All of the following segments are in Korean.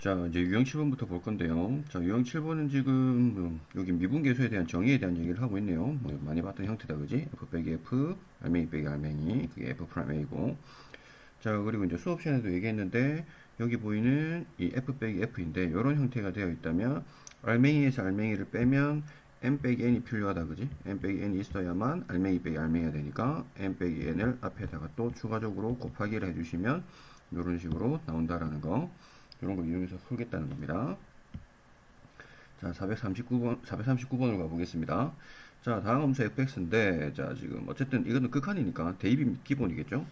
자, 이제 유형 7번부터 볼 건데요. 자, 유형 7번은 지금 여기 미분계수에 대한 정의에 대한 얘기를 하고 있네요. 뭐 많이 봤던 형태다, 그지? F 빼기 F, 알맹이 빼기 알맹이, 그게 F 프라임 A고. 자, 그리고 이제 수업 시간에도 얘기했는데, 여기 보이는 이 F 빼기 F인데, 이런 형태가 되어 있다면, 알맹이에서 알맹이를 빼면 M 빼기 N이 필요하다, 그지? M 빼기 N이 있어야만 알맹이 빼기 알맹이가 되니까, M 빼기 N을 앞에다가 또 추가적으로 곱하기를 해주시면, 이런 식으로 나온다라는 거. 이런 걸 이용해서 풀겠다는 겁니다. 자, 439번, 439번으로 가보겠습니다. 자, 다음 함수 fx인데, 자, 지금, 어쨌든 이거는 극한이니까 대입이 기본이겠죠?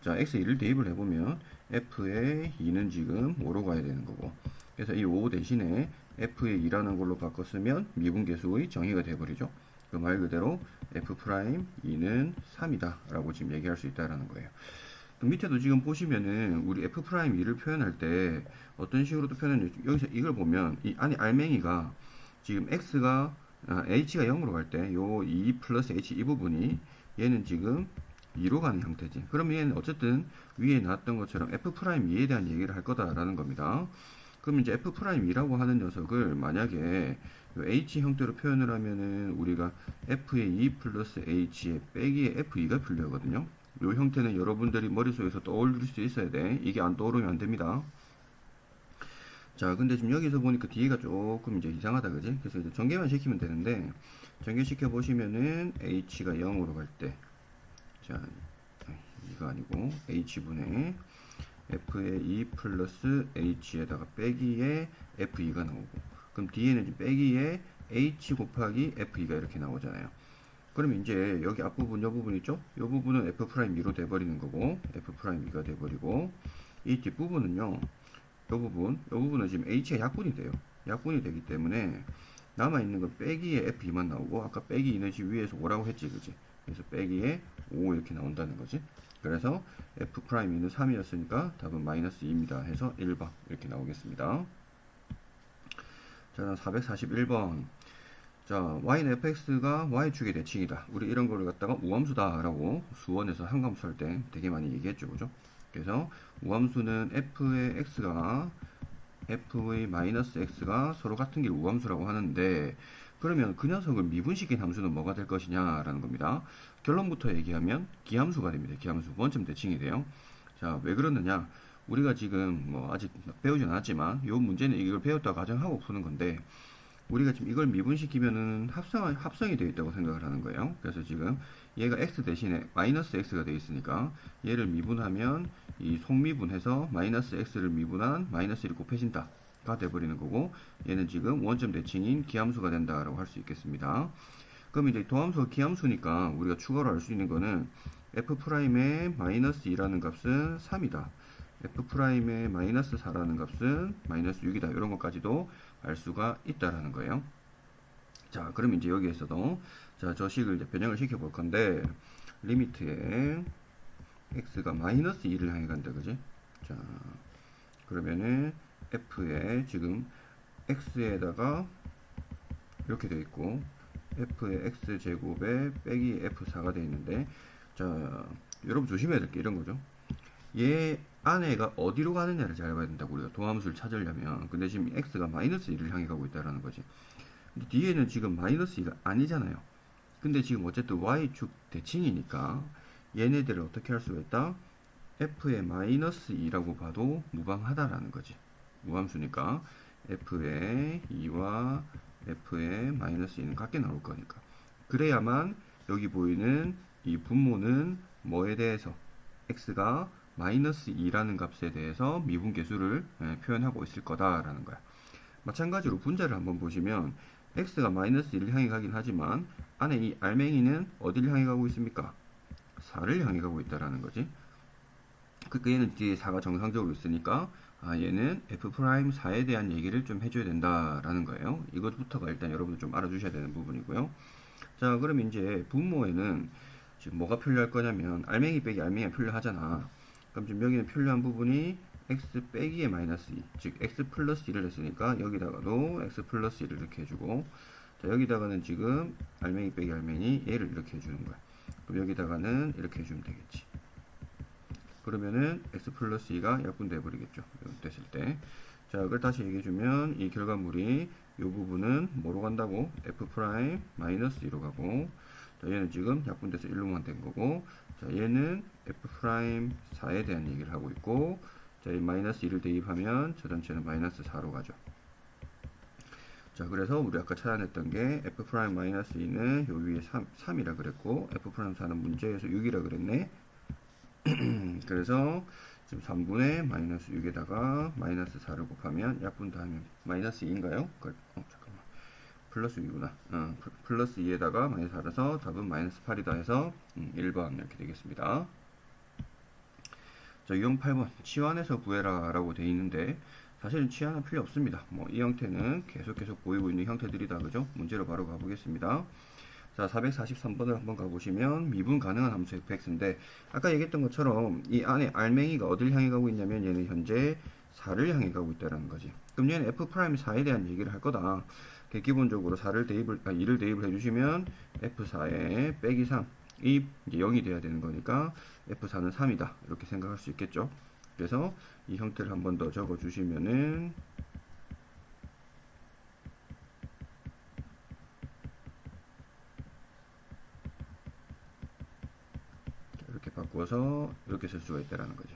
자, x2를 대입을 해보면, f의 2는 지금 5로 가야 되는 거고, 그래서 이 5 대신에 f의 2라는 걸로 바꿨으면 미분계수의 정의가 돼버리죠. 그 말 그대로 f'2는 3이다 라고 지금 얘기할 수 있다라는 거예요. 그 밑에도 지금 보시면은 우리 f'2를 표현할 때 어떤 식으로도 표현했는지 여기서 이걸 보면 이 안에 알맹이가 지금 h가 h가 0으로 갈 때 요 2 플러스 h 이 부분이 얘는 지금 2로 가는 형태지. 그러면 얘는 어쨌든 위에 나왔던 것처럼 f'2에 대한 얘기를 할 거다라는 겁니다. 그럼 이제 f'2라고 하는 녀석을 만약에 h 형태로 표현을 하면은 우리가 f의 2 플러스 h의 빼기의 f2가 필요하거든요. 이 형태는 여러분들이 머릿속에서 떠올릴 수 있어야 돼. 이게 안 떠오르면 안 됩니다. 자, 근데 지금 여기서 보니까 뒤가 조금 이제 이상하다, 그지? 그래서 이제 전개만 시키면 되는데, 전개시켜 보시면은 h가 0으로 갈 때, 자, 이거 아니고, h분의 f의 2 플러스 h에다가 빼기에 f2가 나오고, 그럼 뒤에는 지금 빼기에 h 곱하기 f2가 이렇게 나오잖아요. 그럼 이제 여기 앞부분, 요 부분 있죠? 요 부분은 f'2로 돼버리는 거고, f'2가 돼버리고, 이 뒷부분은요, 요 부분은 지금 h가 약분이 돼요. 약분이 되기 때문에, 남아있는 건 빼기에 f2만 나오고, 아까 빼기 이너지 위에서 5라고 했지, 그지? 그래서 빼기에 5 이렇게 나온다는 거지. 그래서 f'2는 3이었으니까 답은 마이너스 2입니다. 해서 1번 이렇게 나오겠습니다. 자, 441번. 자, y는 fx가 y축의 대칭이다. 우리 이런 거를 갖다가 우함수다 라고 수원에서 한감수 할 때 되게 많이 얘기했죠, 그죠? 그래서 우함수는 f의 x가 f의 마이너스 x가 서로 같은 길 우함수라고 하는데, 그러면 그 녀석을 미분시킨 함수는 뭐가 될 것이냐 라는 겁니다. 결론부터 얘기하면 기함수가 됩니다. 기함수 원점 대칭이 돼요. 자, 왜 그러느냐? 우리가 지금 뭐 아직 배우진 않았지만 이 문제는 이걸 배웠다 가정하고 푸는 건데, 우리가 지금 이걸 미분시키면은 합성이 되어 있다고 생각을 하는 거예요. 그래서 지금 얘가 x 대신에 마이너스 x가 되어 있으니까 얘를 미분하면 이 속미분해서 마이너스 x를 미분한 마이너스 1이 곱해진다 가 돼버리는 거고, 얘는 지금 원점 대칭인 기함수가 된다라고 할 수 있겠습니다. 그럼 이제 도함수가 기함수니까 우리가 추가로 알 수 있는 거는 f'의 마이너스 2라는 값은 3이다. f'의 마이너스 4라는 값은 마이너스 6이다. 이런 것까지도 알 수가 있다라는 거예요. 자, 그럼 이제 여기에서도 자, 저 식을 이제 변형을 시켜 볼 건데, 리미트에 x가 마이너스 2를 향해 간다, 그지? 자, 그러면은 f에 지금 x에다가 이렇게 되어 있고, f의 x제곱에 빼기 f4가 되어 있는데, 자, 여러분 조심해야 될 게 이런 거죠. 얘 안에가 어디로 가느냐를 잘 봐야 된다고, 우리가 도함수를 찾으려면. 근데 지금 x가 마이너스 1을 향해 가고 있다는 거지. 근데 뒤에는 지금 마이너스 2가 아니잖아요. 근데 지금 어쨌든 y축 대칭이니까 얘네들을 어떻게 할 수가 있다? f의 마이너스 2라고 봐도 무방하다라는 거지. 무함수니까 f의 2와 f의 마이너스 2는 같게 나올 거니까. 그래야만 여기 보이는 이 분모는 뭐에 대해서, x가 마이너스 2라는 값에 대해서 미분계수를 표현하고 있을 거다라는 거야. 마찬가지로 분자를 한번 보시면 x가 마이너스 1을 향해 가긴 하지만 안에 이 알맹이는 어디를 향해 가고 있습니까? 4를 향해 가고 있다라는 거지. 그러니까 얘는 뒤에 4가 정상적으로 있으니까 얘는 f'4에 대한 얘기를 좀 해줘야 된다라는 거예요. 이것부터가 일단 여러분들 좀 알아주셔야 되는 부분이고요. 자, 그럼 이제 분모에는 지금 뭐가 필요할 거냐면 알맹이 빼기 알맹이가 필요하잖아. 그럼 지금 여기는 필요한 부분이 x 빼기의 마이너스 2, 즉 x 플러스 2를 했으니까 여기다가도 x 플러스 2를 이렇게 해주고, 자, 여기다가는 지금 알맹이 빼기 알맹이 얘를 이렇게 해주는 거야. 그럼 여기다가는 이렇게 해주면 되겠지. 그러면은 x 플러스 2가 약분돼 버리겠죠. 됐을 때. 자, 그걸 다시 얘기해주면 이 결과물이 이 부분은 뭐로 간다고? f 프라임 마이너스 2로 가고, 자, 얘는 지금 약분돼서 1로만 된 거고, 자, 얘는 f 프라임 4에 대한 얘기를 하고 있고, 자, 이 마이너스 2를 대입하면 저 전체는 마이너스 4로 가죠. 자, 그래서 우리 아까 찾아냈던 게 f 프라임 마이너스 2는 요 위에 3이라 그랬고, f 프라임 4는 문제에서 6이라 그랬네. 그래서 지금 3분의 마이너스 6에다가 마이너스 4를 곱하면 약분 다 하면 마이너스 2인가요? 잠깐만. 플러스 2구나. 플러스 2에다가 마이너스 4라서 답은 마이너스 8이다 해서 1번 이렇게 되겠습니다. 자, 유형 8번 치환해서 구해라 라고 되어 있는데 사실은 치환은 필요 없습니다. 뭐 이 형태는 계속 보이고 있는 형태들이다. 그죠? 문제로 바로 가보겠습니다. 자, 443번을 한번 가보시면 미분 가능한 함수 fx인데 아까 얘기했던 것처럼 이 안에 알맹이가 어딜 향해 가고 있냐면 얘는 현재 4를 향해 가고 있다는 거지. 그럼 얘는 f'4에 대한 얘기를 할 거다. 기본적으로 2를 대입을 해주시면 f4에 빼기 3 이 이제 0이 돼야 되는 거니까 f4는 3이다 이렇게 생각할 수 있겠죠. 그래서 이 형태를 한번 더 적어 주시면은 이렇게 바꿔서 이렇게 쓸 수가 있다라는 거죠.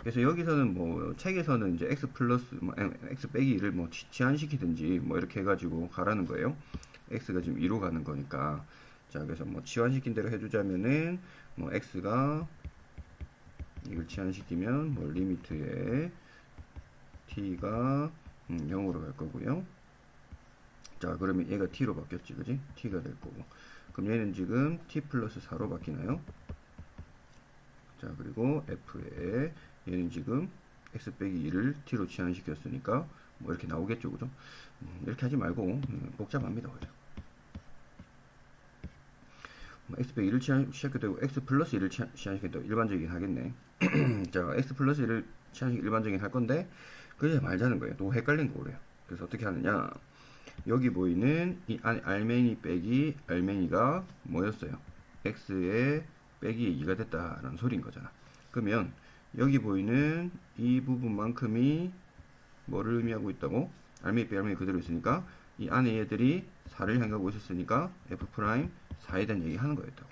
그래서 여기서는 뭐 책에서는 이제 x 플러스 뭐 x 빼기 2를 뭐 치환시키든지 뭐 이렇게 해가지고 가라는 거예요. x가 지금 2로 가는 거니까. 자, 그래서 뭐 치환시킨 대로 해주자면은 뭐 x가 이걸 치환시키면 뭐 리미트에 t가 0으로 갈 거고요. 자, 그러면 얘가 t로 바뀌었지, 그지? t가 될 거고. 그럼 얘는 지금 t 플러스 4로 바뀌나요? 자, 그리고 f에 얘는 지금 x 빼기 2를 t로 치환시켰으니까 뭐 이렇게 나오겠죠, 그죠? 이렇게 하지 말고 복잡합니다, 그죠? x 빼기 1을 치환시켜도 되고 x 플러스 1을 치환시켜도 일반적이긴 하겠네. 자, x 플러스 1을 치환시키기 일반적이긴 할 건데 그러지 말자는 거예요. 또 헷갈린 거 그래요. 그래서 어떻게 하느냐? 여기 보이는 이 알맹이 빼기 알맹이가 뭐였어요? x에 빼기 2가 됐다라는 소리인 거잖아. 그러면 여기 보이는 이 부분만큼이 뭐를 의미하고 있다고? 알맹이 빼기 알맹이 그대로 있으니까 이 안에 얘들이 4를 향하고 있었으니까 f 프라임 4에 대한 얘기 하는 거였다고.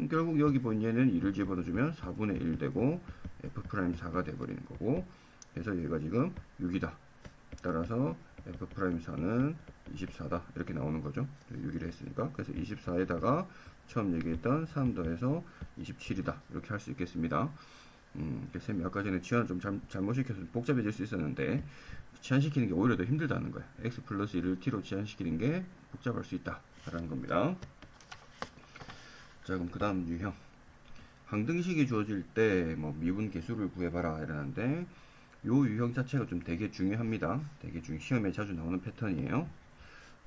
결국 여기 보인 얘는 2를 집어넣어주면 4분의 1 되고 f 프라임 4가 돼버리는 거고, 그래서 얘가 지금 6이다. 따라서 f 프라임 4는 24다 이렇게 나오는 거죠. 6이라 했으니까. 그래서 24에다가 처음 얘기했던 3 더해서 27이다 이렇게 할 수 있겠습니다. 쌤이 아까 전에 치환을 좀 잘못 시켜서 복잡해질 수 있었는데 치환시키는 게 오히려 더 힘들다는 거야. x 플러스 1을 t로 치환시키는 게 복잡할 수 있다 라는 겁니다. 자, 그럼 그 다음 유형 항등식이 주어질 때 뭐 미분 계수를 구해봐라 이러는데 요 유형 자체가 좀 되게 중요합니다. 되게 시험에 자주 나오는 패턴이에요.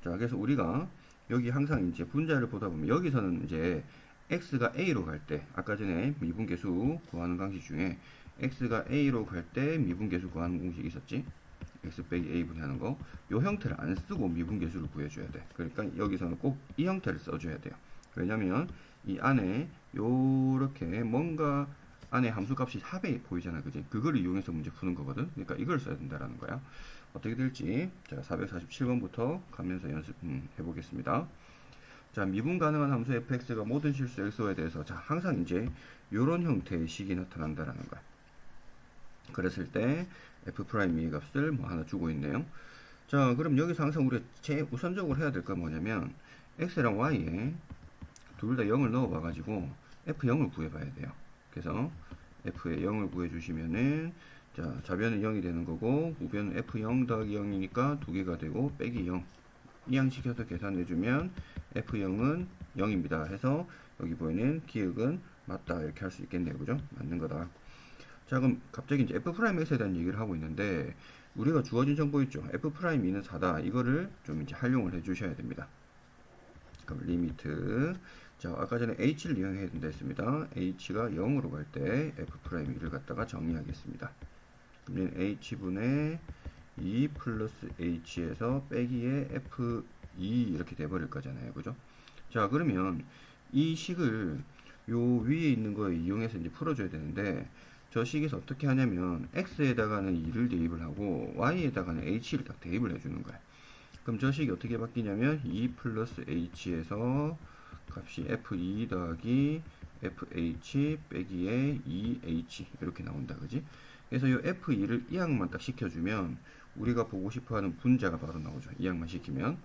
자, 그래서 우리가 여기 항상 이제 분자를 보다 보면 여기서는 이제 x가 a로 갈 때 아까 전에 미분계수 구하는 방식 중에 x가 a로 갈 때 미분계수 구하는 공식이 있었지. x 빼기 a 분해하는 거. 요 형태를 안 쓰고 미분계수를 구해줘야 돼. 그러니까 여기서는 꼭 이 형태를 써줘야 돼요. 왜냐면 이 안에 요렇게 뭔가 안에 함수값이 합에 보이잖아, 그지? 그걸 이용해서 문제 푸는 거거든. 그러니까 이걸 써야 된다라는 거야. 어떻게 될지 자 447번부터 가면서 연습 해보겠습니다. 자, 미분 가능한 함수 fx가 모든 실수 xo에 대해서 자 항상 이제 이런 형태의 식이 나타난다라는 거야. 그랬을 때 f 프라임 이 값을 뭐 하나 주고 있네요. 자, 그럼 여기서 항상 우리가 제일 우선적으로 해야 될 건 뭐냐면 x랑 y에 둘 다 0을 넣어 봐가지고 f0을 구해봐야 돼요. 그래서 f의 0을 구해주시면은 자, 좌변은 0이 되는 거고 우변은 f0 더하기 0이니까 두 개가 되고 빼기 0 이항시켜서 계산해주면 f0은 0입니다 해서 여기 보이는 기억은 맞다 이렇게 할 수 있겠네요. 그죠? 맞는 거다. 자, 그럼 갑자기 이제 f'x에 대한 얘기를 하고 있는데 우리가 주어진 정보 있죠. f'2는 4다. 이거를 좀 이제 활용을 해 주셔야 됩니다. 그럼 리미트 자, 아까 전에 h를 이용해야 된다 했습니다. h가 0으로 갈 때 f'를 갖다가 정의하겠습니다. 그러면 h분의 2 플러스 h에서 빼기에 f2 이렇게 돼버릴 거잖아요. 그죠? 자, 그러면 이 식을 요 위에 있는 거에 이용해서 이제 풀어줘야 되는데 저 식에서 어떻게 하냐면 x에다가는 2를 대입을 하고 y에다가는 h를 딱 대입을 해주는 거야. 그럼 저 식이 어떻게 바뀌냐면 2 플러스 h에서 값이 f2 더하기 fh 빼기에 2h 이렇게 나온다, 그지? 그래서 이 f2를 이항만 딱 시켜주면 우리가 보고 싶어하는 분자가 바로 나오죠. 이항만 시키면.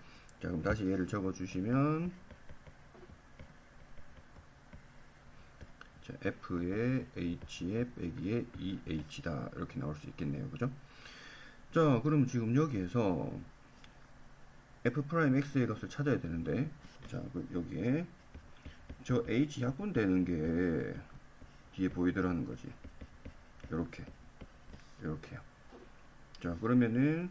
자, 그럼 다시 얘를 적어주시면 자, f의 h의 빼기에 2h다 이렇게 나올 수 있겠네요, 그죠? 자, 그럼 지금 여기에서 f'x의 값을 찾아야 되는데, 자, 여기에 저 h 약분되는 게 뒤에 보이더라는 거지. 요렇게요. 자, 그러면은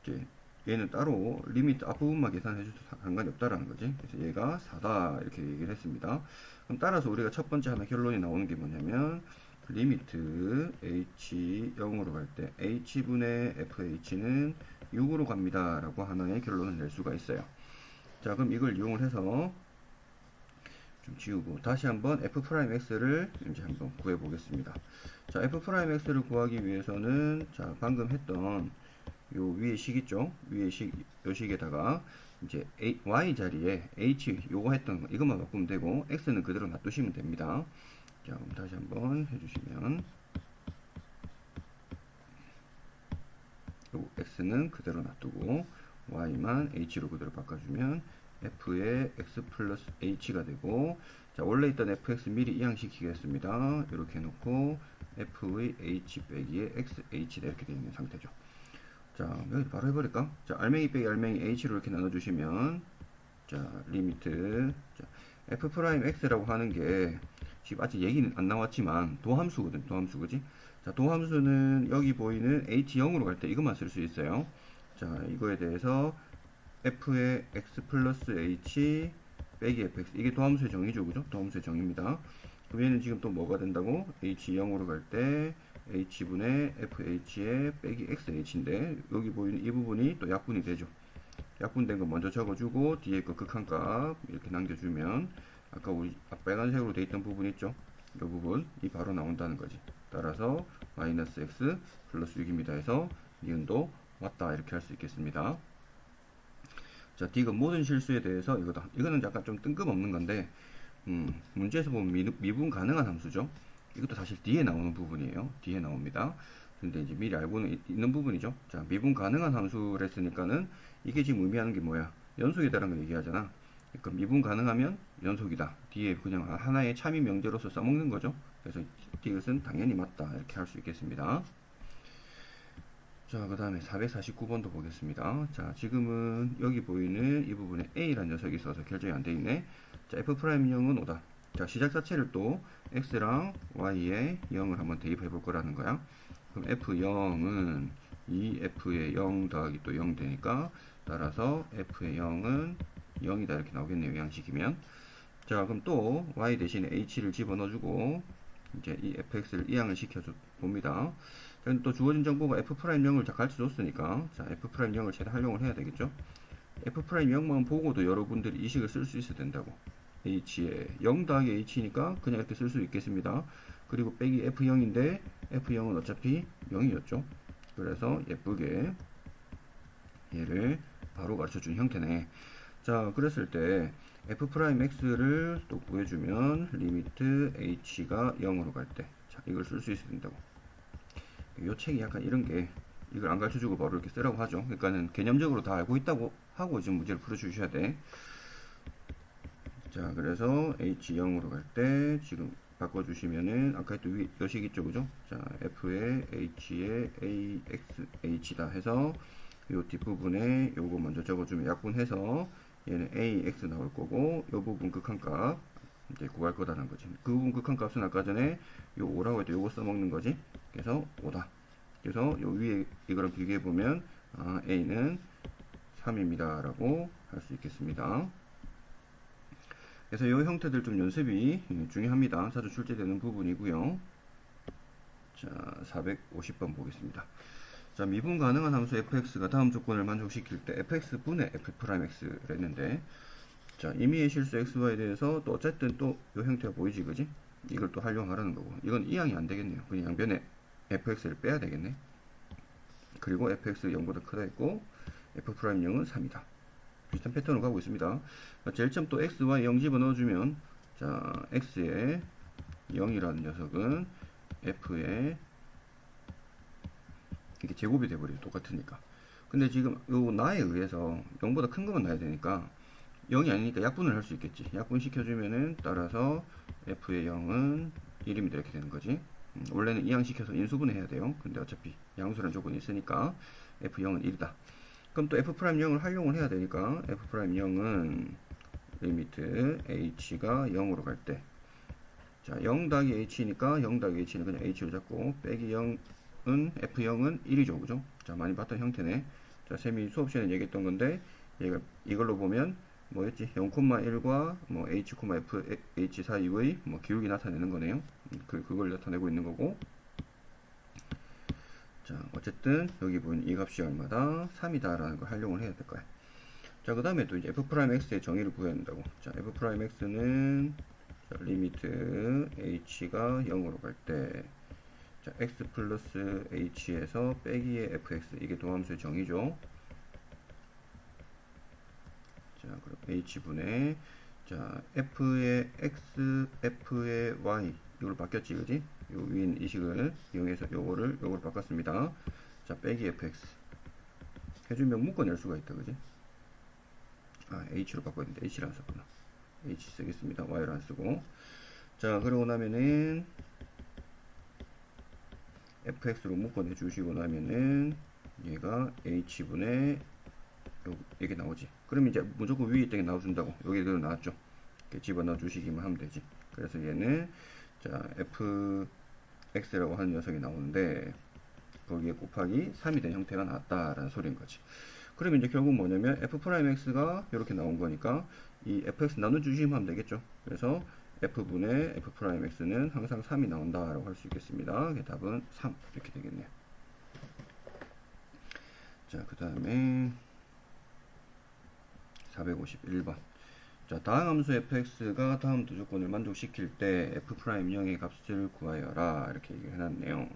이제 얘는 따로 리미트 앞부분만 계산해 줘도 상관이 없다라는 거지. 그래서 얘가 4다 이렇게 얘기를 했습니다. 그럼 따라서 우리가 첫 번째 하나 결론이 나오는 게 뭐냐면 리미트 h 0으로 갈 때 h분의 fh는 6으로 갑니다 라고 하나의 결론을 낼 수가 있어요. 자, 그럼 이걸 이용을 해서 좀 지우고 다시 한번 f'x를 이제 한번 구해 보겠습니다. 자, f'x를 구하기 위해서는 자, 방금 했던 요 위에 식 있죠? 위에 식, 요 식에다가 이제 y 자리에 h 요거 했던 거 이것만 바꾸면 되고 x는 그대로 놔두시면 됩니다. 자, 그럼 다시 한번 해주시면 요 x는 그대로 놔두고 y만 h로 그대로 바꿔주면 f의 x 플러스 h가 되고, 자, 원래 있던 fx 미리 이항시키겠습니다. 이렇게 해놓고 f의 h 빼기에 xh다 이렇게 되어 있는 상태죠. 자, 여기 바로 해버릴까? 자, 알맹이 빼기 알맹이 h로 이렇게 나눠주시면 자, 리미트 자, f'x라고 하는 게 지금 아직 얘기는 안 나왔지만 도함수거든. 도함수, 그지? 자, 도함수는 여기 보이는 h0으로 갈 때 이것만 쓸 수 있어요. 자, 이거에 대해서 f의 x 플러스 h 빼기 fx 이게 도함수의 정의죠, 그죠? 도함수의 정의입니다. 그럼 얘는 지금 또 뭐가 된다고? h0으로 갈 때 h분의 fh의 빼기 xh인데 여기 보이는 이 부분이 또 약분이 되죠. 약분된 거 먼저 적어주고 뒤에 거 극한값 이렇게 남겨주면 아까 우리 빨간색으로 돼 있던 부분 있죠? 이 부분이 바로 나온다는 거지. 따라서 마이너스 x 플러스 6입니다 해서 니은도 맞다 이렇게 할 수 있겠습니다. 자, D가 모든 실수에 대해서 이거다. 이거는 약간 좀 뜬금없는 건데 문제에서 보면 미분 가능한 함수죠. 이것도 사실 뒤에 나오는 부분이에요. 뒤에 나옵니다. 근데 이제 미리 알고는 있는 부분이죠. 자, 미분 가능한 함수를 했으니까는 이게 지금 의미하는 게 뭐야? 연속이다라는 걸 얘기하잖아. 그러니까 미분 가능하면 연속이다. 뒤에 그냥 하나의 참이 명제로서 써먹는 거죠. 그래서 이것은 당연히 맞다. 이렇게 할 수 있겠습니다. 자, 그 다음에 449번도 보겠습니다. 자, 지금은 여기 보이는 이 부분에 A라는 녀석이 있어서 결정이 안 돼 있네. 자, F'0은 5다. 자, 시작 자체를 또 X랑 Y에 0을 한번 대입해 볼 거라는 거야. 그럼 F0은 2F의 0 더하기 또 0 되니까 따라서 F의 0은 0이다 이렇게 나오겠네요. 양식이면. 자, 그럼 또 Y 대신에 H를 집어넣어주고 이제 이 fx를 이항을 시켜줘 봅니다. 또 주어진 정보가 f'0을 가르쳐 줬으니까 자, f'0을 최대 활용을 해야 되겠죠. f'0만 보고도 여러분들이 이 식을 쓸 수 있어야 된다고. h에 0 더하기 h니까 그냥 이렇게 쓸 수 있겠습니다. 그리고 빼기 f0인데 f0은 어차피 0이었죠. 그래서 예쁘게 얘를 바로 가르쳐 준 형태네. 자, 그랬을 때 f'x를 또 구해주면 리미트 h가 0으로 갈 때 자, 이걸 쓸 수 있어야 된다고. 요 책이 약간 이런 게 이걸 안 가르쳐주고 바로 이렇게 쓰라고 하죠. 그러니까는 개념적으로 다 알고 있다고 하고 지금 문제를 풀어주셔야 돼. 자, 그래서 h 0으로 갈 때 지금 바꿔주시면은 아까 또 위 여식 있죠, 그죠? 자, f의 h의 ax h다 해서 요 뒷부분에 요거 먼저 적어주면 약분해서 얘는 ax 나올 거고 요 부분 극한값 이제 구할 거다라는 거지. 그 부분 극한값은 아까 전에 요 5라고 해도 요거 써먹는 거지. 그래서 5다. 그래서 요 위에 이거랑 비교해 보면 a는 3입니다 라고 할 수 있겠습니다. 그래서 이 형태들 좀 연습이 중요합니다. 자주 출제되는 부분이고요. 자, 450번 보겠습니다. 자, 미분 가능한 함수 fx가 다음 조건을 만족시킬 때 fx분의 f'x를 했는데 자, 임의의 실수 xy에 대해서 또 어쨌든 또 이 형태가 보이지, 그지? 이걸 또 활용하라는 거고, 이건 이항이 안 되겠네요. 그냥 양변에 fx를 빼야 되겠네. 그리고 fx 0보다 크다 했고 f 프라임 0은 3이다. 비슷한 패턴으로 가고 있습니다. 제일 처음 또 x, y 0 집어넣어주면, 자, x에 0이라는 녀석은 f에 이게 제곱이 돼버려요. 똑같으니까. 근데 지금 요 나에 의해서 0보다 큰 것만 나야 되니까 0이 아니니까 약분을 할 수 있겠지. 약분 시켜주면은 따라서 f의 0은 1입니다. 이렇게 되는 거지. 원래는 이항시켜서 인수분해 해야 돼요. 근데 어차피 양수라는 조건이 있으니까 f0은 1이다. 그럼 또 f'0을 활용을 해야 되니까 f'0은 리미트 h가 0으로 갈 때, 자, 0 더하기 h니까 0 더하기 h는 그냥 h로 잡고 빼기 0은 f0은 1이죠. 그죠? 자, 많이 봤던 형태네. 자, 쌤이 수업 시간에 얘기했던 건데 얘가 이걸로 보면 뭐였지? 0,1과 뭐 h, f, h 사이의 뭐 기울기 나타내는 거네요. 그걸 나타내고 있는 거고. 자, 어쨌든 여기 보면 이 값이 얼마다? 3이다라는 걸 활용을 해야 될 거야. 자, 그 다음에 또 이제 f'x의 정의를 구해야 된다고. 자, f'x는 리미트 h가 0으로 갈 때, 자, x 플러스 h에서 빼기의 fx, 이게 도함수의 정의죠. 자, 그럼 h분의, 자, f의 x, f의 y, 이걸 바뀌었지, 그지? 요 위인 이식을 이용해서 요거를 바꿨습니다. 자, 빼기 fx 해주면 묶어낼 수가 있다, 그지? 아, h로 바꿔야 되는데 h를 안 썼구나. h 쓰겠습니다. y를 안 쓰고. 자, 그러고 나면은 fx로 묶어내 주시고 나면은 얘가 h분의 이게 나오지. 그럼 이제 무조건 위에 있던 게 나와준다고. 여기 그대로 나왔죠. 이렇게 집어넣어 주시기만 하면 되지. 그래서 얘는, 자, fx라고 하는 녀석이 나오는데 거기에 곱하기 3이 된 형태가 나왔다라는 소리인 거지. 그럼 이제 결국 뭐냐면 f'x가 이렇게 나온 거니까 이 fx 나눠주시면 하면 되겠죠. 그래서 f분의 f'x는 항상 3이 나온다라고 할 수 있겠습니다. 답은 3 이렇게 되겠네요. 자, 그 다음에 451번. 자, 다음 함수 fx가 다음 두 조건을 만족시킬 때 f'0의 값을 구하여라 이렇게 얘기를 해놨네요.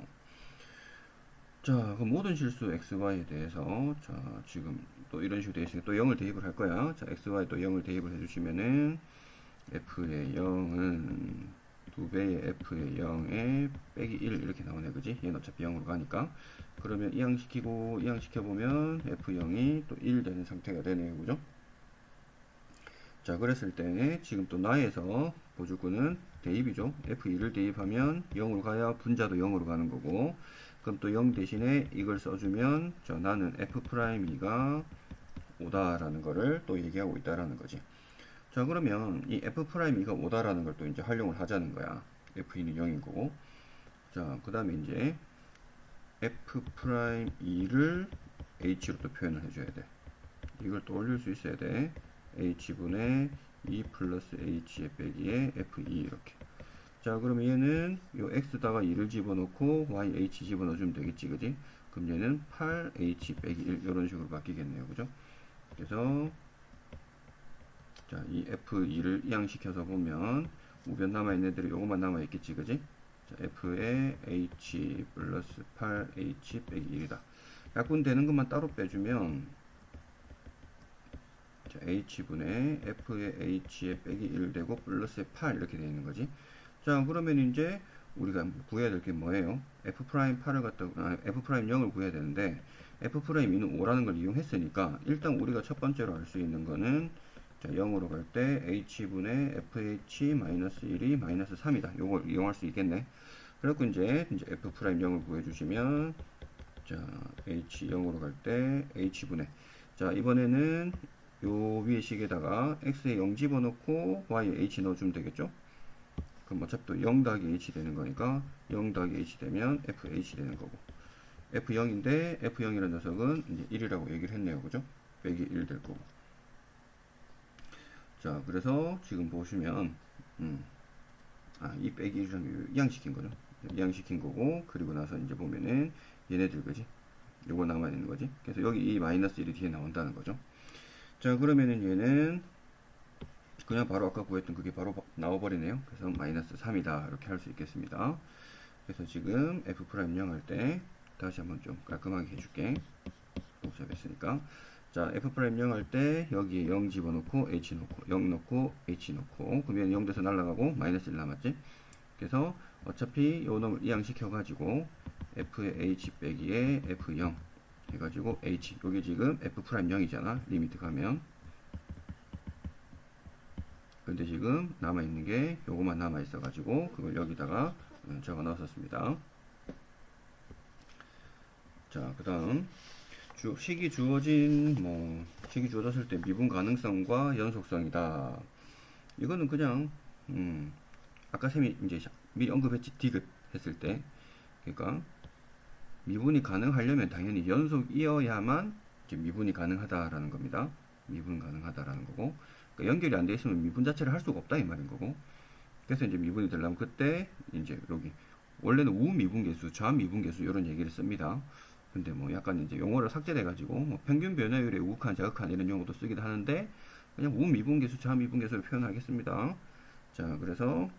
자, 그럼 모든 실수 xy에 대해서, 자, 지금 또 이런 식으로 되어 있으니까 또 0을 대입을 할 거야. 자, xy 또 0을 대입을 해주시면은 f의 0은 2배의 f의 0에 빼기 1 이렇게 나오네, 그지? 얘는 어차피 0으로 가니까. 그러면 이항시키고 이항시켜보면 f0이 또 1 되는 상태가 되네요, 그죠? 자, 그랬을 때 지금 또 나에서 보조건은 대입이죠. f2를 대입하면 0으로 가야 분자도 0으로 가는 거고, 그럼 또 0 대신에 이걸 써주면, 자, 나는 f'2가 5다라는 거를 또 얘기하고 있다라는 거지. 자, 그러면 이 f'2가 5다라는 걸 또 이제 활용을 하자는 거야. f2는 0인 거고. 자, 그 다음에 이제 f'2를 h로 또 표현을 해줘야 돼. 이걸 또 올릴 수 있어야 돼. h분의 2 플러스 h의 빼기에 f2 이렇게. 자, 그러면 얘는 요 x다가 2를 집어넣고 y, h 집어넣어주면 되겠지, 그지? 그럼 얘는 8h 빼기 1 이런 식으로 바뀌겠네요, 그죠? 그래서 자, 이 f2를 이항시켜서 보면 우변 남아있는 애들이 요것만 남아있겠지, 그지? 자, f의 h 플러스 8h 빼기 1이다. 약분되는 것만 따로 빼주면, 자, h분의 f의 h에 빼기 1 되고 플러스의 8 이렇게 되어 있는 거지. 자, 그러면 이제 우리가 구해야 될 게 뭐예요? f'8을 갖다 f'0을 구해야 되는데 f'2는 5라는 걸 이용했으니까 일단 우리가 첫 번째로 알 수 있는 거는, 자, 0으로 갈 때 h분의 fh-1이 마이너스 3이다. 요걸 이용할 수 있겠네. 그래갖고 이제 f'0을 구해주시면, 자, h 0으로 갈 때 h분의, 자, 이번에는 요 위에 식에다가 x에 0 집어넣고 y에 h 넣어주면 되겠죠? 그럼 어차피 또 0 더하기 h 되는 거니까 0 더하기 h 되면 fh 되는 거고, f0인데 f0이라는 녀석은 이제 1이라고 얘기를 했네요, 그죠? 빼기 1 될 거고. 자, 그래서 지금 보시면 이 빼기 1이랑 이항시킨 거죠. 이항시킨 거고, 그리고 나서 이제 보면은 얘네들, 그지? 요거 남아있는 거지. 그래서 여기 이 마이너스 1이 뒤에 나온다는 거죠. 자, 그러면은 얘는 그냥 바로 아까 구했던 그게 바로 나와버리네요. 그래서 마이너스 3이다 이렇게 할 수 있겠습니다. 그래서 지금 F'0 할 때 다시 한번 좀 깔끔하게 해줄게. 복잡했으니까. 자, F'0 할 때 여기 0 집어넣고 H 넣고 0 넣고 H 넣고 그러면 0 돼서 날라가고 마이너스 1 남았지. 그래서 어차피 요 놈을 이항시켜 가지고 F의 H 빼기에 F0 해가지고 H 요게 지금 F'0이잖아 리미트 가면. 근데 지금 남아있는 게 요거만 남아있어 가지고 그걸 여기다가 적어 넣었습니다. 자, 그 다음 식이 주어졌을 때 미분 가능성과 연속성이다. 이거는 그냥 아까 쌤이 이제 미리 언급했지. 디귿 했을 때, 그러니까 미분이 가능하려면 당연히 연속이어야만 이제 미분이 가능하다라는 겁니다. 미분 가능하다라는 거고, 그러니까 연결이 안 돼 있으면 미분 자체를 할 수가 없다 이 말인 거고. 그래서 이제 미분이 되려면 그때 이제 여기 원래는 우미분계수, 좌미분계수 이런 얘기를 씁니다. 근데 뭐 약간 이제 용어를 삭제돼가지고 뭐 평균 변화율의 우극한, 자극한 이런 용어도 쓰기도 하는데 그냥 우미분계수, 좌미분계수를 표현하겠습니다. 자, 그래서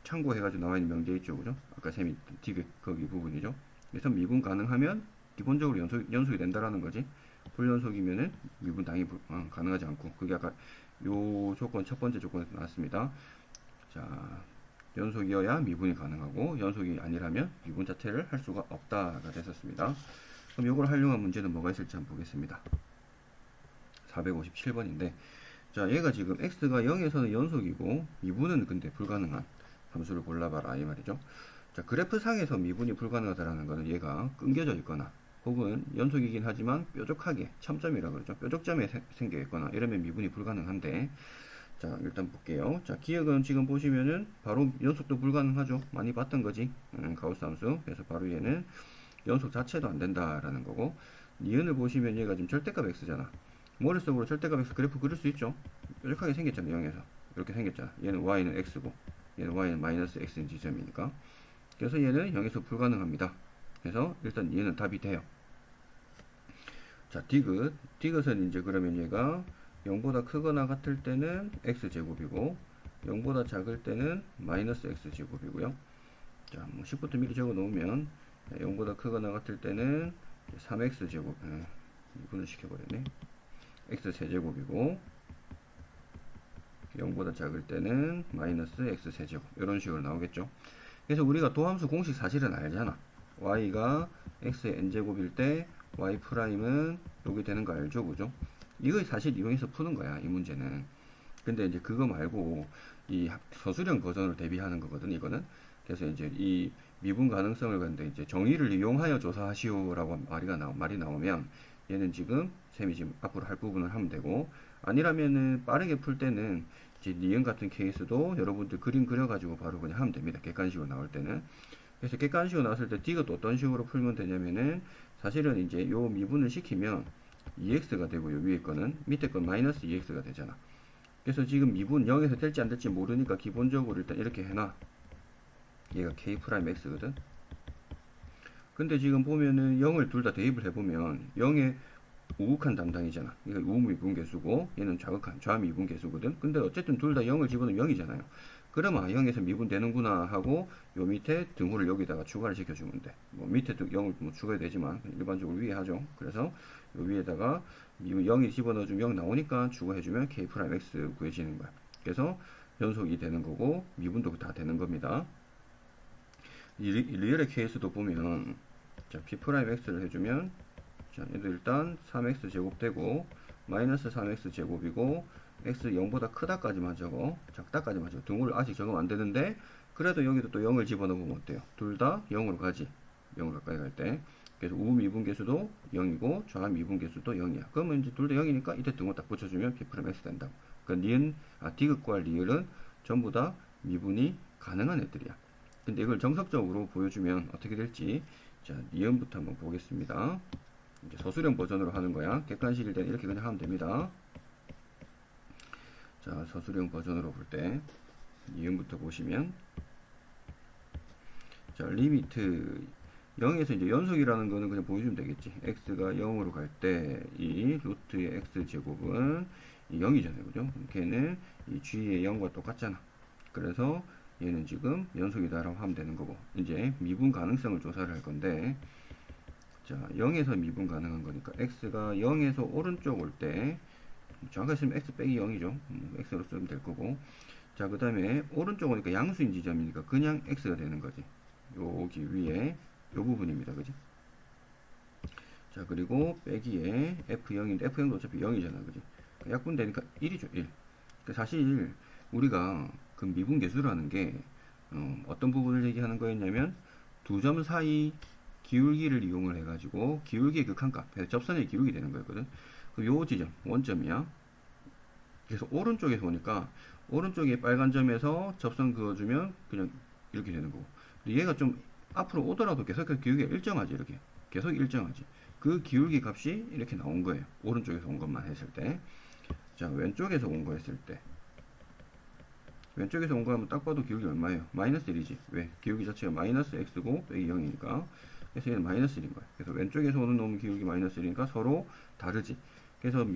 참고해가지고 나와 있는 명제 있죠, 그죠? 아까 쌤이 디귿 거기 부분이죠. 그래서 미분 가능하면 기본적으로 연속이 된다라는 거지. 불연속이면은 미분 당연히 가능하지 않고 그게 아까 요 조건 첫 번째 조건에서 나왔습니다. 자, 연속이어야 미분이 가능하고 연속이 아니라면 미분 자체를 할 수가 없다가 됐었습니다. 그럼 이걸 활용한 문제는 뭐가 있을지 한번 보겠습니다. 457번인데 자, 얘가 지금 x가 0에서는 연속이고 미분은 근데 불가능한 함수를 골라봐라 이 말이죠. 자, 그래프 상에서 미분이 불가능하다라는 거는 얘가 끊겨져 있거나 혹은 연속이긴 하지만 뾰족하게 참점이라고 그러죠. 뾰족점에 생겨 있거나 이러면 미분이 불가능한데 자, 일단 볼게요. 자, 기억은 지금 보시면은 바로 연속도 불가능하죠. 많이 봤던 거지. 가우스 함수. 그래서 바로 얘는 연속 자체도 안 된다라는 거고, 니은을 보시면 얘가 지금 절대값 x잖아. 머릿속으로 절대값 x 그래프 그릴 수 있죠. 뾰족하게 생겼잖아, 0에서. 이렇게 생겼잖아. 얘는 y는 x고, 얘는 y는 마이너스 x인 지점이니까. 그래서 얘는 0에서 불가능합니다. 그래서 일단 얘는 답이 돼요. 자, 디귿. 디귿은 이제 그러면 얘가 0보다 크거나 같을 때는 x제곱이고 0보다 작을 때는 마이너스 x제곱이고요. 자, 뭐 10부터 미리 적어 놓으면 0보다 크거나 같을 때는 3x제곱 이분을 시켜버렸네. x세제곱이고 0보다 작을 때는 마이너스 x세제곱 이런 식으로 나오겠죠. 그래서 우리가 도함수 공식 사실은 알잖아. y가 x의 n제곱일 때 y 프라임은 여기 되는 거 알죠, 그죠? 이거 사실 이용해서 푸는 거야, 이 문제는. 근데 이제 그거 말고 이 서술형 버전을 대비하는 거거든, 이거는. 그래서 이제 이 미분 가능성을 근데 이제 정의를 이용하여 조사하시오라고 말이 나오면 얘는 지금 쌤이 지금 앞으로 할 부분을 하면 되고, 아니라면은 빠르게 풀 때는 이제 니은 같은 케이스도 여러분들 그림 그려가지고 바로 그냥 하면 됩니다. 객관식으로 나올 때는. 그래서 객관식으로 나왔을 때 D가 또 어떤 식으로 풀면 되냐면은 사실은 이제 요 미분을 시키면 2x가 되고요. 위에 거는 밑에 건 마이너스 2x가 되잖아. 그래서 지금 미분 0에서 될지 안 될지 모르니까 기본적으로 일단 이렇게 해놔. 얘가 k'x거든. 근데 지금 보면은 0을 둘 다 대입을 해보면 0의 우극한 담당이잖아. 이거 우미분계수고 얘는 자극한 좌미분계수거든. 근데 어쨌든 둘 다 0을 집어넣으면 0이잖아요. 그러면 0에서 미분되는구나 하고 요 밑에 등호를 여기다가 추가를 시켜주면 돼. 뭐 밑에도 0을 뭐 추가해야 되지만 일반적으로 위에 하죠. 그래서 요 위에다가 0이 집어넣어주면 0 나오니까 추가해주면 k'x 구해지는 거야. 그래서 연속이 되는 거고 미분도 다 되는 겁니다. 리얼의 케이스도 보면 자 p'x를 해주면 자 얘도 일단 3x 제곱되고 마이너스 3x 제곱이고 x 0보다 크다까지만 적어 작다까지만 적어 등호를 아직 적으면 안되는데 그래도 여기도 또 0을 집어넣으면 어때요? 둘 다 0으로 가지 0으로 가까이 갈 때 그래서 우미분계수도 0이고 좌미분계수도 0이야 그러면 이제 둘 다 0이니까 이때 등호 딱 붙여주면 p'x 된다고 그러니까 디귿과 리을은 전부 다 미분이 가능한 애들이야 근데 이걸 정석적으로 보여주면 어떻게 될지 자 니은부터 한번 보겠습니다 이제 서술형 버전으로 하는 거야 객관식일 때는 이렇게 그냥 하면 됩니다 자 서술형 버전으로 볼 때 니은부터 보시면 자 리미트 0에서 이제 연속이라는 거는 그냥 보여주면 되겠지 x가 0으로 갈 때 이 루트의 x제곱은 0이잖아요. 그죠? 걔는 이 g의 0과 똑같잖아. 그래서 얘는 지금 연속이다라고 하면 되는 거고, 이제 미분 가능성을 조사를 할 건데, 자, 0에서 미분 가능한 거니까 x가 0에서 오른쪽 올 때, 정확하게 쓰면 x 빼기 0이죠. x로 쓰면 될 거고, 자, 그 다음에 오른쪽 오니까 양수인 지점이니까 그냥 x가 되는 거지. 여기 위에 요 부분입니다. 그지? 자, 그리고 빼기에 f0인데 f0도 어차피 0이잖아. 그지? 약분되니까 1이죠. 1. 그러니까 사실 우리가 그 미분계수라는 게 어떤 부분을 얘기하는 거였냐면 두 점 사이 기울기를 이용을 해가지고 기울기의 극한값, 접선의 기울기 되는 거였거든. 요 지점, 원점이야. 그래서 오른쪽에서 오니까 오른쪽에 빨간 점에서 접선 그어주면 그냥 이렇게 되는 거고. 근데 얘가 좀 앞으로 오더라도 계속 그 기울기가 일정하지. 이렇게 계속 일정하지. 그 기울기 값이 이렇게 나온 거예요. 오른쪽에서 온 것만 했을 때. 자, 왼쪽에서 온 거 했을 때, 왼쪽에서 온 거 하면 딱 봐도 기울기 얼마예요? 마이너스 1이지. 왜? 기울기 자체가 마이너스 x고 빼기 0이니까. 그래서 얘는 마이너스 1인 거야. 그래서 왼쪽에서 오는 놈은 기울기 마이너스 1이니까 서로 다르지. 그래서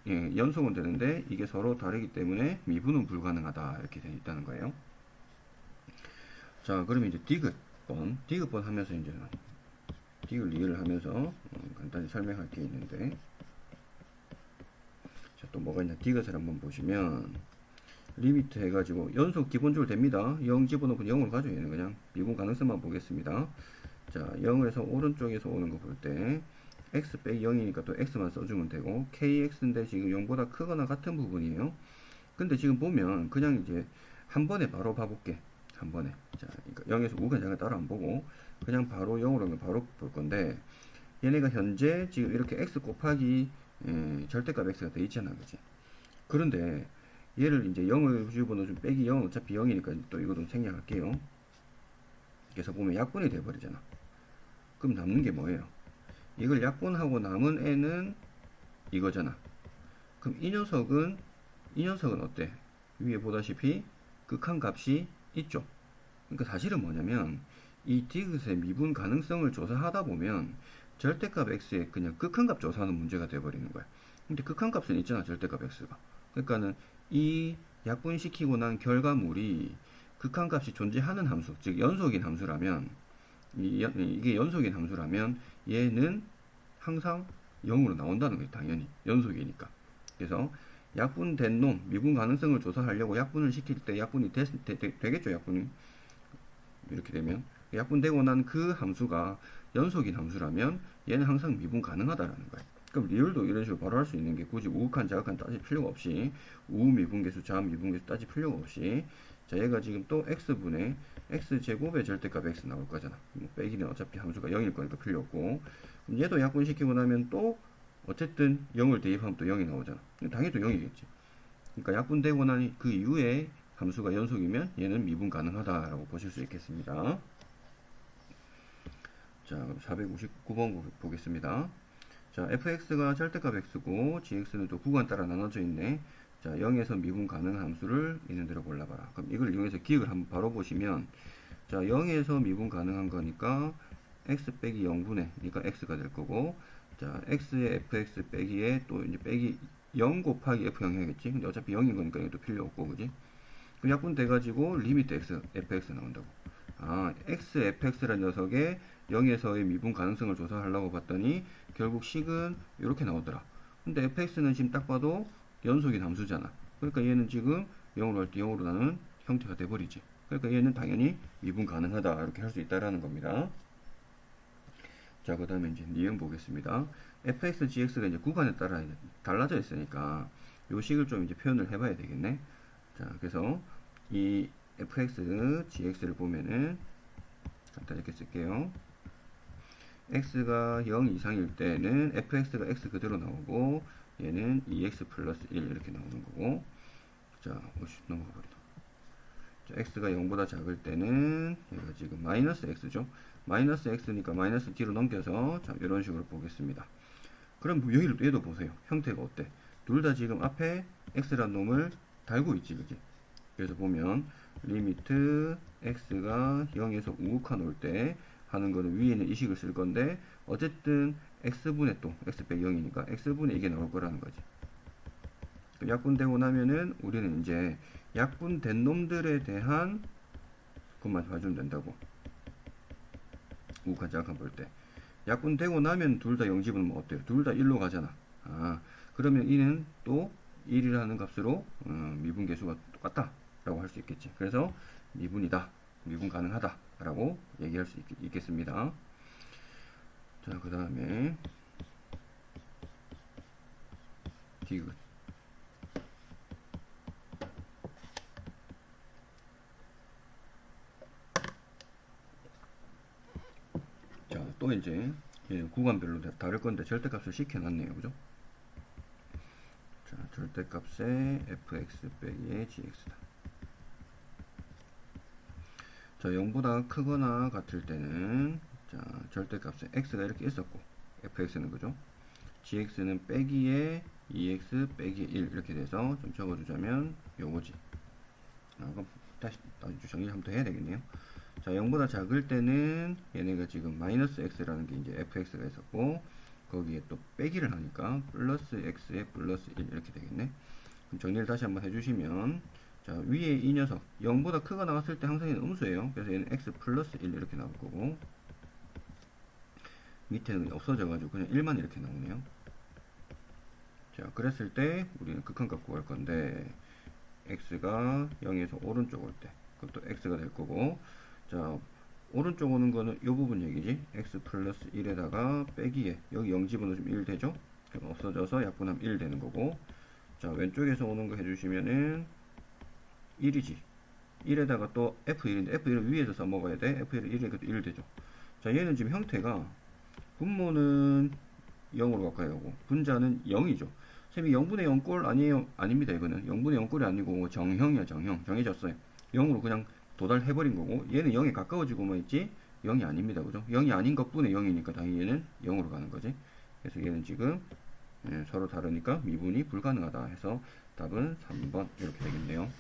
연속은 되는데 이게 서로 다르기 때문에 미분은 불가능하다. 이렇게 되어 있다는 거예요. 자, 그러면 이제 디귿번 하면서 이제 디귿 리을을 하면서 간단히 설명할 게 있는데, 자, 또 뭐가 있냐? 디귿을 한번 보시면 리미트 해가지고 연속 기본적으로 됩니다. 0 집어넣고 0으로 가죠. 얘는 그냥 미분 가능성만 보겠습니다. 자, 0에서 오른쪽에서 오는 거 볼 때 x 빼기 0이니까 또 x만 써주면 되고, kx인데 지금 0보다 크거나 같은 부분이에요. 근데 지금 보면 그냥 이제 한 번에 바로 봐볼게. 한 번에. 자, 그러니까 0에서 5가 잠깐 따로 안 보고 그냥 바로 0으로 하면 바로 볼 건데, 얘네가 현재 지금 이렇게 x 곱하기 절대값 x가 돼 있잖아. 그지? 그런데 얘를 이제 0을 집어넣어주면 빼기 0 어차피 0이니까 또 이것도 생략할게요. 그래서 보면 약분이 돼버리잖아. 그럼 남는 게 뭐예요? 이걸 약분하고 남은 애는 이거잖아. 그럼 이 녀석은 어때? 위에 보다시피 극한값이 있죠. 그러니까 사실은 뭐냐면 이 디귿의 미분 가능성을 조사하다 보면 절대값 x의 그냥 극한값 조사하는 문제가 돼버리는 거야. 근데 극한값은 있잖아. 절대값 x가. 그러니까는 이 약분시키고 난 결과물이 극한값이 존재하는 함수, 즉 연속인 함수라면, 이게 연속인 함수라면 얘는 항상 0으로 나온다는 거예요. 당연히 연속이니까. 그래서 약분된 놈, 미분 가능성을 조사하려고 약분을 시킬 때 약분이 되겠죠. 약분이 이렇게 되면 약분되고 난 그 함수가 연속인 함수라면 얘는 항상 미분 가능하다라는 거예요. 그럼 리을도 이런 식으로 바로 할 수 있는 게 굳이 우극한 자극한 따질 필요가 없이, 우미분계수 자미분계수 따질 필요가 없이, 자, 얘가 지금 또 x분의 x제곱의 절대값 x 나올 거잖아. 뭐 빼기는 어차피 함수가 0일 거니까 필요 없고, 그럼 얘도 약분시키고 나면 또 어쨌든 0을 대입하면 또 0이 나오잖아. 당연히 또 0이겠지. 그러니까 약분되고 난 그 이후에 함수가 연속이면 얘는 미분 가능하다라고 보실 수 있겠습니다. 자, 그럼 459번 보겠습니다. 자, fx가 절대값 x고 gx는 또 구간 따라 나눠져 있네. 자, 0에서 미분 가능한 함수를 있는 대로 골라봐라. 그럼 이걸 이용해서 기억을 한번 바로 보시면, 자, 0에서 미분 가능한 거니까 x 빼기 0분의, 그러니까 x가 될 거고, 자, x의 fx 빼기에 또 이제 빼기 0 곱하기 f0 해야겠지. 근데 어차피 0인 거니까 이것도 필요 없고, 그지? 그럼 약분 돼가지고 리미트 x, fx 나온다고. 아, x, fx라는 녀석의 0에서의 미분 가능성을 조사하려고 봤더니 결국 식은 이렇게 나오더라. 근데 fx는 지금 딱 봐도 연속인 함수잖아. 그러니까 얘는 지금 0으로 할 때 0으로 나는 형태가 돼버리지. 그러니까 얘는 당연히 미분 가능하다. 이렇게 할 수 있다라는 겁니다. 자, 그 다음에 이제 니은 보겠습니다. fx, gx가 이제 구간에 따라 달라져 있으니까 요 식을 좀 이제 표현을 해봐야 되겠네. 자, 그래서 이 fx, gx를 보면은 간단히 이렇게 쓸게요. x가 0 이상일 때는 fx가 x 그대로 나오고 얘는 2x 플러스 1 이렇게 나오는 거고, 자, 넘어가 버리다. 자, x가 0보다 작을 때는 얘가 지금 마이너스 x죠. 마이너스 x니까 마이너스 d로 넘겨서 자, 이런 식으로 보겠습니다. 그럼 여기를 얘도 보세요. 형태가 어때? 둘 다 지금 앞에 x란 놈을 달고 있지, 그지? 그래서 보면 리미트 x가 0에서 우극한 올 때 하는 거는 위에 있는 이 식을 쓸 건데, 어쨌든 x분의 또 x 빼기 0이니까 x분의 이게 나올 거라는 거지. 약분되고 나면은 우리는 이제 약분된 놈들에 대한 그것만 봐주면 된다고. 우극한 짝한 볼 때. 약분되고 나면 둘 다 0 집어넣으면 어때요? 둘 다 1로 가잖아. 그러면 이는 또 1이라는 값으로 미분계수가 똑같다 라고 할 수 있겠지. 그래서 미분이다, 미분 가능하다 라고 얘기할 수 있겠습니다. 자, 그 다음에 디귿. 자, 또 이제 구간별로 다를 건데 절대값을 시켜놨네요. 그죠? 자, 절대값에 fx 빼기에 gx다. 자, 0보다 크거나 같을 때는 자, 절대값에 x가 이렇게 있었고 fx는 그죠? gx는 빼기에 2x 빼기에 1 이렇게 돼서 좀 적어주자면 요거지. 그럼 다시 정리 한번 더 해야 되겠네요. 자, 0보다 작을 때는 얘네가 지금 마이너스 x라는 게 이제 fx가 있었고 거기에 또 빼기를 하니까 플러스 x에 플러스 1 이렇게 되겠네. 그럼 정리를 다시 한번 해주시면 자, 위에 이 녀석 0보다 크가 나왔을 때 항상 얘는 음수예요. 그래서 얘는 x 플러스 1 이렇게 나올 거고 밑에는 없어져 가지고 그냥 1만 이렇게 나오네요. 자, 그랬을 때 우리는 극한값 구할 건데 x가 0에서 오른쪽 올 때 그것도 x가 될 거고 자, 오른쪽 오는 거는 이 부분 얘기지. x 플러스 1에다가 빼기에 여기 0 집어넣으면 1 되죠. 그럼 없어져서 약분하면 1 되는 거고 자, 왼쪽에서 오는 거 해주시면은 1이지. 1에다가 또 f1인데 f1을 위에서 써먹어야 돼. f1을 1이니까 또 1 되죠. 자, 얘는 지금 형태가 분모는 0으로 가까이 오고 분자는 0이죠. 쌤이 0분의 0꼴 아니에요? 아닙니다. 이거는 0분의 0꼴이 아니고 정형이야. 정해졌어요. 0으로 그냥 도달해버린 거고 얘는 0에 가까워지고만 있지 0이 아닙니다. 그죠? 0이 아닌 것뿐에 0이니까 당연히 얘는 0으로 가는 거지. 그래서 얘는 지금 서로 다르니까 미분이 불가능하다 해서 답은 3번 이렇게 되겠네요.